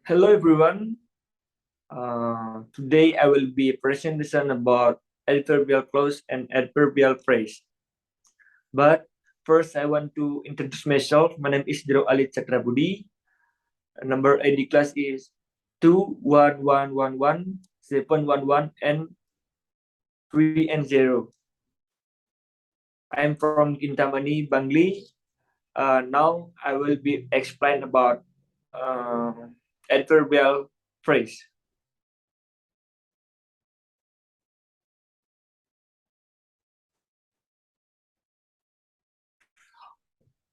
Hello everyone. Today I will be presentation about adverbial clause and adverbial phrase. But first I want to introduce myself. My name is Jero Ali Chakrabudi. Number ID class is 21111 and 3 and 0. I am from Kintamani, Bangli. Now I will be explain about adverbial phrase.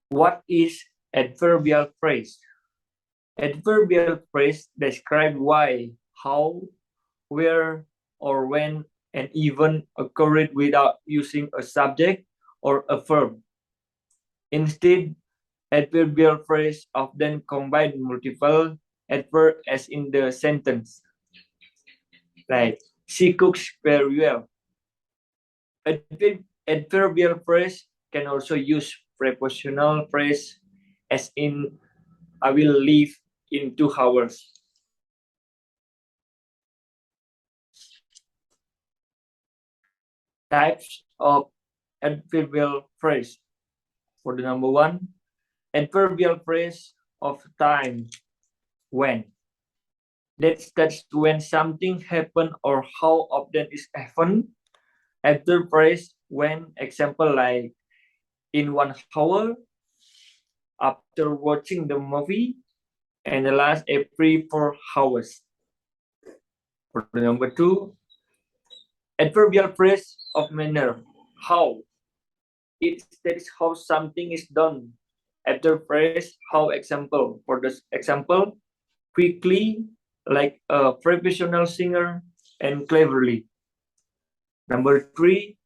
What is adverbial phrase? Adverbial phrase describe why, how, where, or when an event occurred without using a subject or a verb. Instead, adverbial phrase often combine multiple adverbs as in the sentence. Like, she cooks very well. Adverbial phrase can also use prepositional phrase as in, I will leave in 2 hours. Types of adverbial phrase. For the number 1, adverbial phrase of time, when. That's when something happen or how often is happen. Adverb phrase when, example like in 1 hour, after watching the movie, and the last every 4 hours. For the number 2, adverbial phrase of manner, how. It states how something is done. After phrase, how, example. For this example, quickly, like a professional singer, and cleverly. Number 3,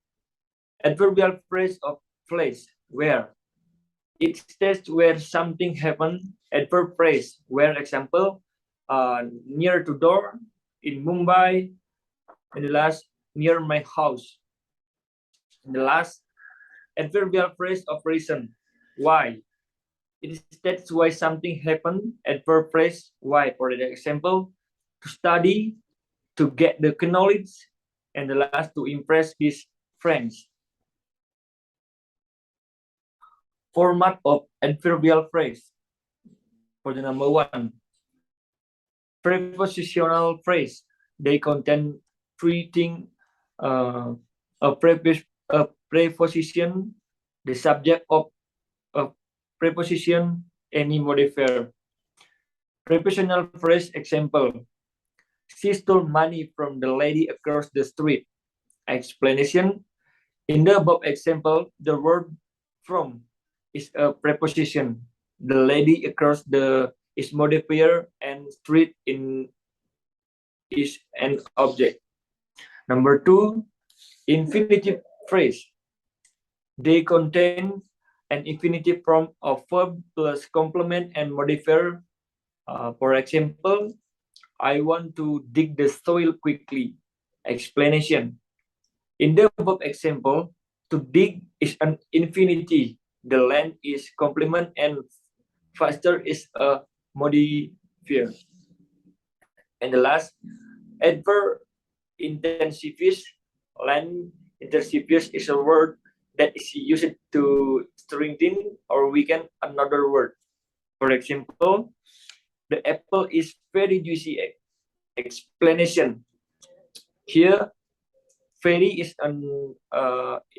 adverbial phrase of place, where. It states where something happened. Adverb phrase, where, example, near to door, in Mumbai, and the last, near my house. And the last, adverbial phrase of reason, why. It states why something happened. Adverb phrase, why. For the example, to study, to get the knowledge, and the last, to impress his friends. Format of adverbial phrase. For the number 1, prepositional phrase. They contain 3 things: a preposition, the subject of a preposition, any modifier. Prepositional phrase, example, she stole money from the lady across the street. Explanation, in the above example, the word from is a preposition. The lady across the is modifier, and street in is an object. Number 2, infinitive phrase. They contain an infinitive form of verb plus complement and modifier. For example, I want to dig the soil quickly. Explanation, in the above example, to dig is an infinity. The land is complement and faster is a modifier. And the last, adverb intensivus. Land intensivus is a word that is used to strengthen or weaken another word. For example, the apple is very juicy. Explanation, here very is an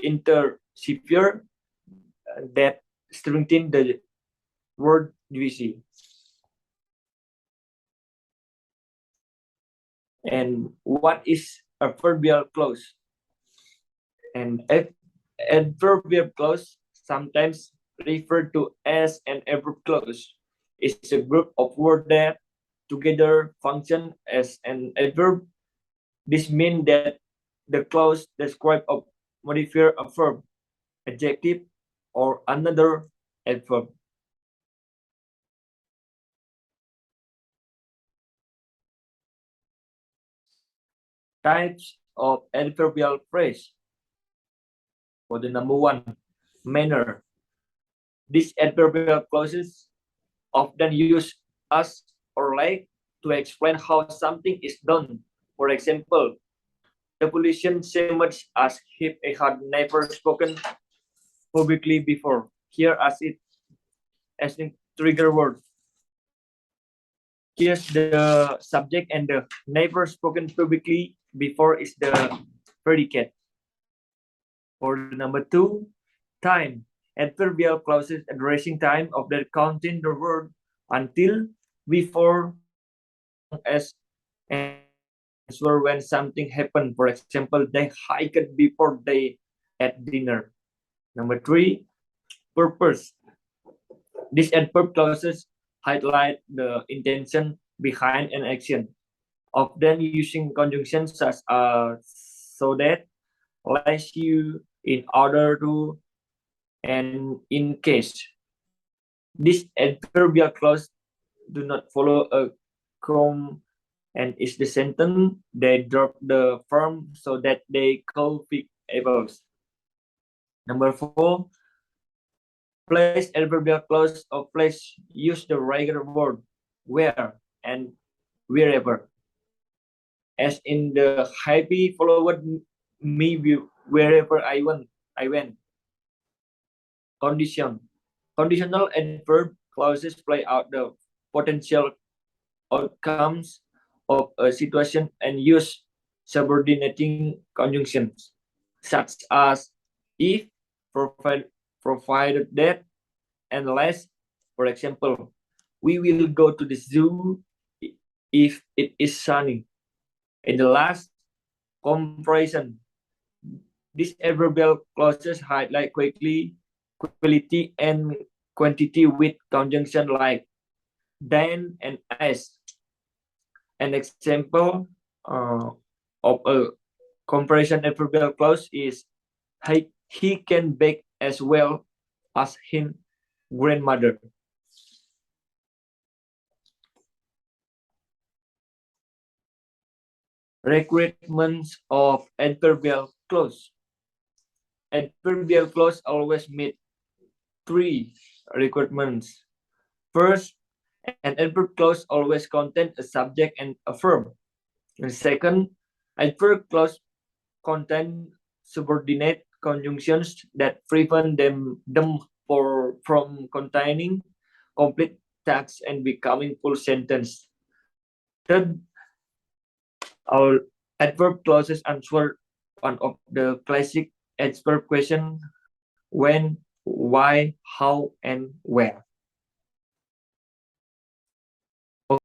intercipient that strengthen the word juicy. And what is adverbial clause? And adverbial clause, sometimes referred to as an adverb clause, is a group of words that together function as an adverb. This means that the clause describes a modifier, a verb, adjective, or another adverb. Types of adverbial phrase. For the number 1, manner. These adverbial clauses often use as or like to explain how something is done. For example, the pollution say much as if it had never spoken publicly before. Here as in trigger word. Here's the subject and the never spoken publicly before is the predicate. For number 2, time. Adverbial clauses addressing time of the counting the word until, before, as answer when something happened. For example, they hiked before they had dinner. Number 3, purpose. These adverb clauses highlight the intention behind an action, often using conjunctions such as so that, lest you, in order to, and in case. This adverbial clause do not follow a comma and is the sentence. They drop the form so that they call variables. Number 4, place adverbial clause of place use the regular word where and wherever. As in the happy followed me wherever I went. Condition. Conditional adverb clauses play out the potential outcomes of a situation and use subordinating conjunctions such as if, provided that, unless. For example, we will go to the zoo if it is sunny. In the last comparison, these adverbial clauses highlight quickly quality and quantity with conjunction like than and as. An example of a comparison adverbial clause is he can bake as well as his grandmother. Requirements of adverbial clause. Adverbial clause always meet 3 requirements. First, an adverb clause always contains a subject and a verb. And second, adverb clause contain subordinate conjunctions that prevent them from containing complete text and becoming full sentence. Third, our adverb clauses answer one of the classic adverb question: when, why, how, and where.